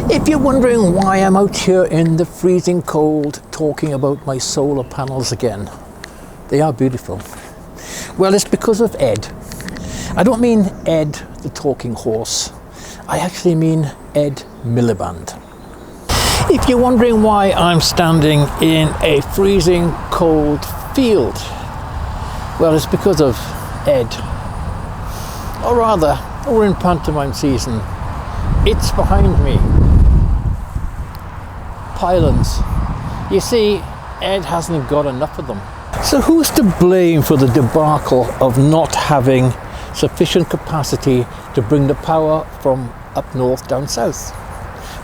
If you're wondering why I'm out here in the freezing cold talking about my solar panels again, they are beautiful. Well, it's because of Ed. I don't mean Ed the talking horse. I actually mean Ed Milliband. If you're wondering why I'm standing in a freezing cold field, well, it's because of Ed. Or rather, we're in pantomime season. It's behind me. Pylons. You see, Ed hasn't got enough of them. So who's to blame for the debacle of not having sufficient capacity to bring the power from up north down south?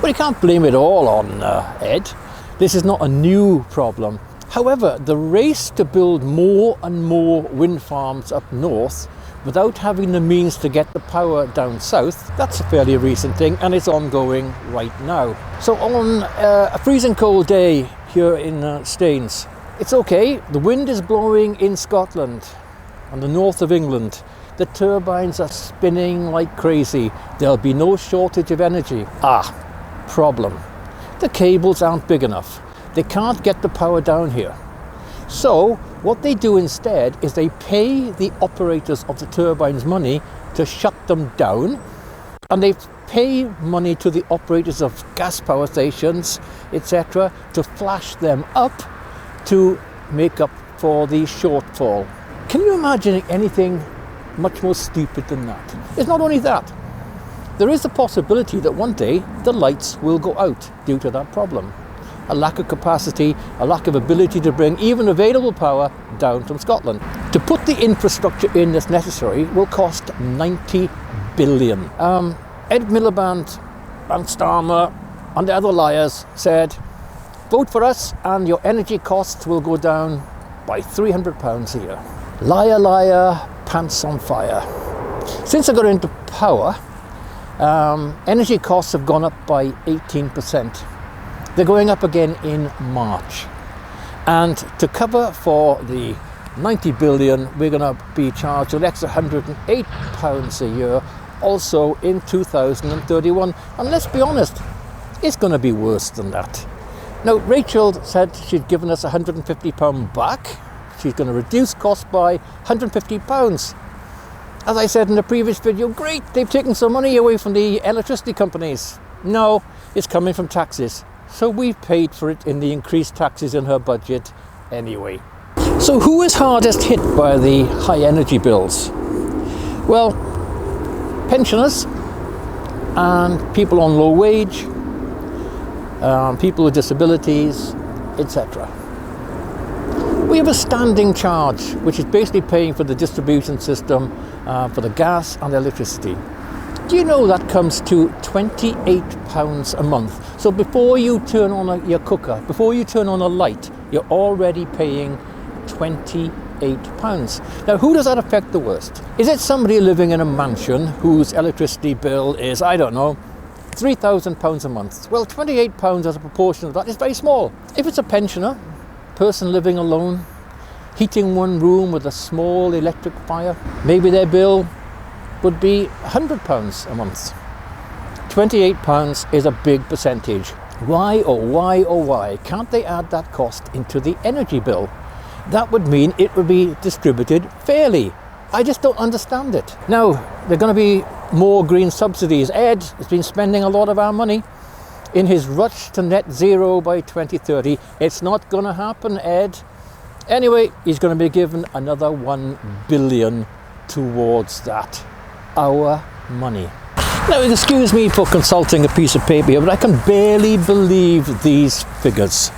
Well, you can't blame it all on Ed. This is not a new problem. However, the race to build more and more wind farms up north without having the means to get the power down south, that's a fairly recent thing, and it's ongoing right now. So on a freezing cold day here in Staines, it's okay, the wind is blowing in Scotland and the north of England. The turbines are spinning like crazy. There'll be no shortage of energy. Problem. The cables aren't big enough. They can't get the power down here. So what they do instead is they pay the operators of the turbines money to shut them down, and they pay money to the operators of gas power stations, etc., to flash them up to make up for the shortfall. Can you imagine anything much more stupid than that? It's not only that. There is a possibility that one day the lights will go out due to that problem. A lack of capacity, a lack of ability to bring even available power down from Scotland. To put the infrastructure in that's necessary will cost 90 billion. Ed Milliband and Starmer and the other liars said, vote for us and your energy costs will go down by £300 a year. Liar, liar, pants on fire. Since I got into power, energy costs have gone up by 18%. They're going up again in March. And to cover for the 90 billion, we're going to be charged an extra £108 a year, also in 2031. And let's be honest, it's going to be worse than that. Now, Rachel said she'd given us £150 back. She's going to reduce costs by £150. As I said in the previous video, great, they've taken some money away from the electricity companies. No, it's coming from taxes. So we've paid for it in the increased taxes in her budget anyway. So who is hardest hit by the high energy bills? Well, pensioners and people on low wage, people with disabilities, etc. We have a standing charge, which is basically paying for the distribution system for the gas and electricity. Do you know that comes to £28 a month? So before you turn on your cooker, before you turn on a light, you're already paying £28. Now, who does that affect the worst? Is it somebody living in a mansion whose electricity bill is, I don't know, £3,000 a month? Well, £28 as a proportion of that is very small. If it's a pensioner, person living alone, heating one room with a small electric fire, maybe their bill would be £100 a month. £28 is a big percentage. Why, oh why, oh why can't they add that cost into the energy bill? That would mean it would be distributed fairly. I just don't understand it. Now, there are going to be more green subsidies. Ed has been spending a lot of our money in his rush to net zero by 2030. It's not going to happen, Ed. Anyway, he's going to be given another £1 billion towards that. Our money. Now, excuse me for consulting a piece of paper here, but I can barely believe these figures.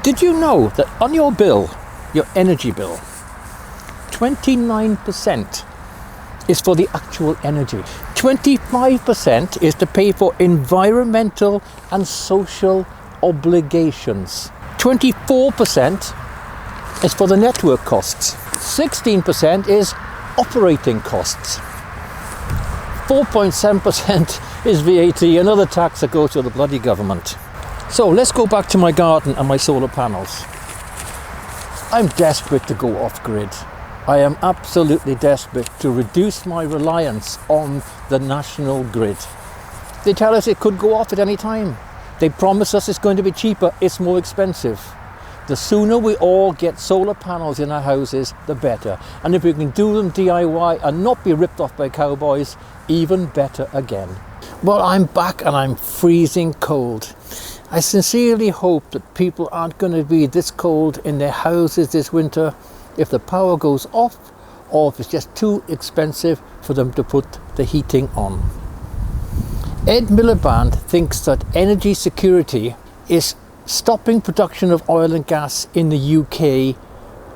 Did you know that on your bill, your energy bill, 29% is for the actual energy. 25% is to pay for environmental and social obligations. 24% is for the network costs. 16% is operating costs. 4.7% is VAT, another tax that goes to the bloody government. So let's go back to my garden and my solar panels. I'm desperate to go off grid. I am absolutely desperate to reduce my reliance on the national grid. They tell us it could go off at any time. They promise us it's going to be cheaper, it's more expensive. The sooner we all get solar panels in our houses, the better. And if we can do them DIY and not be ripped off by cowboys, even better again. Well, I'm back and I'm freezing cold. I sincerely hope that people aren't going to be this cold in their houses this winter if the power goes off, or if it's just too expensive for them to put the heating on. Ed Milliband thinks that energy security is stopping production of oil and gas in the UK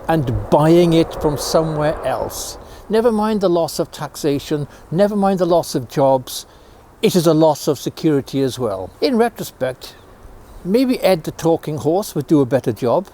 and buying it from somewhere else. Never mind the loss of taxation, never mind the loss of jobs, it is a loss of security as well. In retrospect, maybe Ed the talking horse would do a better job.